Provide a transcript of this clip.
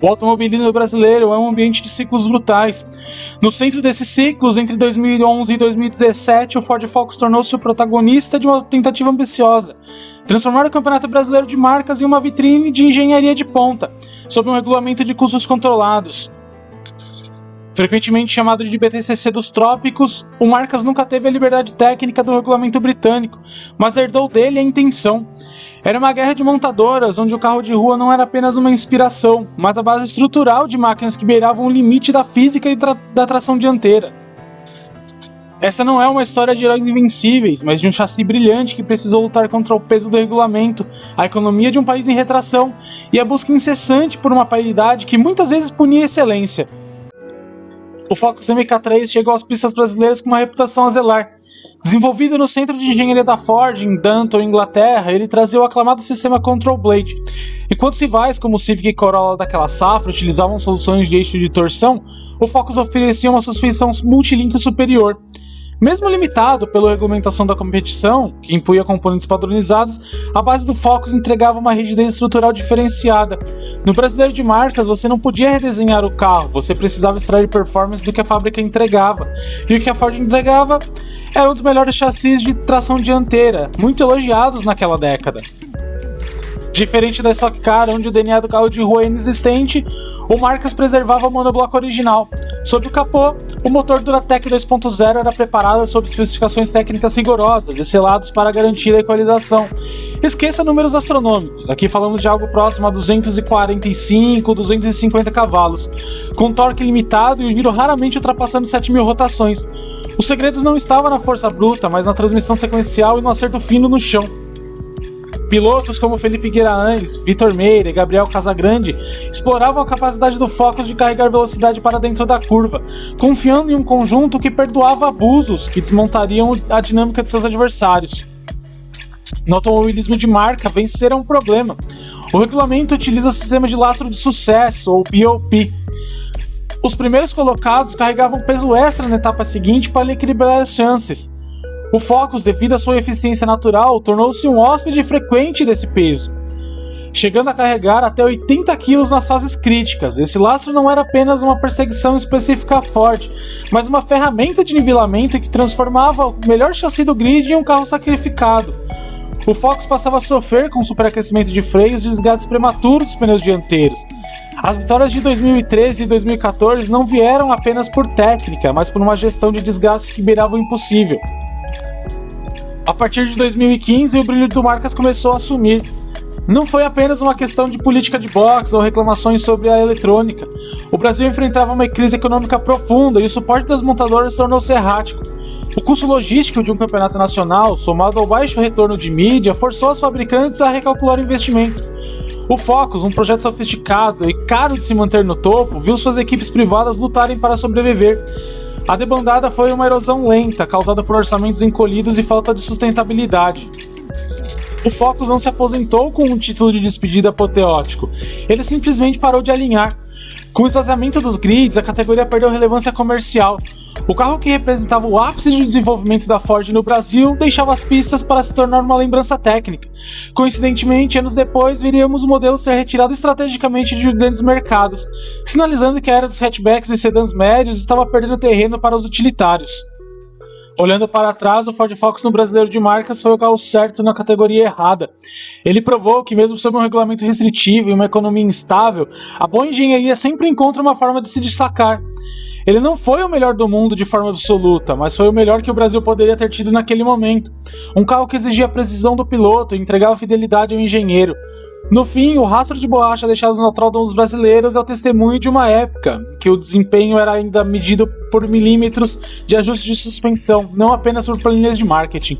O automobilismo brasileiro é um ambiente de ciclos brutais. No centro desses ciclos, entre 2011 e 2017, o Ford Focus tornou-se o protagonista de uma tentativa ambiciosa: transformar o Campeonato Brasileiro de Marcas em uma vitrine de engenharia de ponta, sob um regulamento de custos controlados. Frequentemente chamado de BTCC dos trópicos, o Marcas nunca teve a liberdade técnica do regulamento britânico, mas herdou dele a intenção. Era uma guerra de montadoras, onde o carro de rua não era apenas uma inspiração, mas a base estrutural de máquinas que beiravam o limite da física e da tração dianteira. Essa não é uma história de heróis invencíveis, mas de um chassi brilhante que precisou lutar contra o peso do regulamento, a economia de um país em retração e a busca incessante por uma paridade que muitas vezes punia excelência. O Focus MK3 chegou às pistas brasileiras com uma reputação a zelar. Desenvolvido no Centro de Engenharia da Ford, em Danton, Inglaterra, ele trazia o aclamado sistema Control Blade. Enquanto os rivais como o Civic e Corolla daquela safra utilizavam soluções de eixo de torção, o Focus oferecia uma suspensão multilink superior. Mesmo limitado pela regulamentação da competição, que impunha componentes padronizados, a base do Focus entregava uma rigidez estrutural diferenciada. No Brasileiro de Marcas, você não podia redesenhar o carro, você precisava extrair performance do que a fábrica entregava. E o que a Ford entregava era um dos melhores chassis de tração dianteira, muito elogiados naquela década. Diferente da Stock Car, onde o DNA do carro de rua é inexistente, o Marcas preservava o monobloco original. Sob o capô, o motor Duratec 2.0 era preparado sob especificações técnicas rigorosas e selados para garantir a equalização. Esqueça números astronômicos, aqui falamos de algo próximo a 245, 250 cavalos, com torque limitado e o giro raramente ultrapassando 7.000 rotações. Os segredos não estavam na força bruta, mas na transmissão sequencial e no acerto fino no chão. Pilotos como Felipe Guimarães, Vitor Meira e Gabriel Casagrande exploravam a capacidade do Focus de carregar velocidade para dentro da curva, confiando em um conjunto que perdoava abusos que desmontariam a dinâmica de seus adversários. No automobilismo de marca, vencer é um problema. O regulamento utiliza o sistema de lastro de sucesso, ou BOP. Os primeiros colocados carregavam peso extra na etapa seguinte para equilibrar as chances. O Focus, devido à sua eficiência natural, tornou-se um hóspede frequente desse peso, chegando a carregar até 80 kg nas fases críticas. Esse lastro não era apenas uma perseguição específica à Ford, mas uma ferramenta de nivelamento que transformava o melhor chassi do grid em um carro sacrificado. O Focus passava a sofrer com o superaquecimento de freios e desgastes prematuros dos pneus dianteiros. As vitórias de 2013 e 2014 não vieram apenas por técnica, mas por uma gestão de desgaste que beirava o impossível. A partir de 2015, o brilho do Marcas começou a sumir. Não foi apenas uma questão de política de boxe ou reclamações sobre a eletrônica. O Brasil enfrentava uma crise econômica profunda e o suporte das montadoras tornou-se errático. O custo logístico de um campeonato nacional, somado ao baixo retorno de mídia, forçou as fabricantes a recalcular o investimento. O Focus, um projeto sofisticado e caro de se manter no topo, viu suas equipes privadas lutarem para sobreviver. A debandada foi uma erosão lenta, causada por orçamentos encolhidos e falta de sustentabilidade. O Focus não se aposentou com um título de despedida apoteótico, ele simplesmente parou de alinhar. Com o esvaziamento dos grids, a categoria perdeu relevância comercial. O carro que representava o ápice de desenvolvimento da Ford no Brasil deixava as pistas para se tornar uma lembrança técnica. Coincidentemente, anos depois, veríamos o modelo ser retirado estrategicamente de grandes mercados, sinalizando que a era dos hatchbacks e sedãs médios estava perdendo terreno para os utilitários. Olhando para trás, o Ford Focus no Brasileiro de Marcas foi o carro certo na categoria errada. Ele provou que, mesmo sob um regulamento restritivo e uma economia instável, a boa engenharia sempre encontra uma forma de se destacar. Ele não foi o melhor do mundo de forma absoluta, mas foi o melhor que o Brasil poderia ter tido naquele momento. Um carro que exigia a precisão do piloto e entregava fidelidade ao engenheiro. No fim, o rastro de borracha deixado no autódromos brasileiros é o testemunho de uma época que o desempenho era ainda medido por milímetros de ajuste de suspensão, não apenas por planilhas de marketing.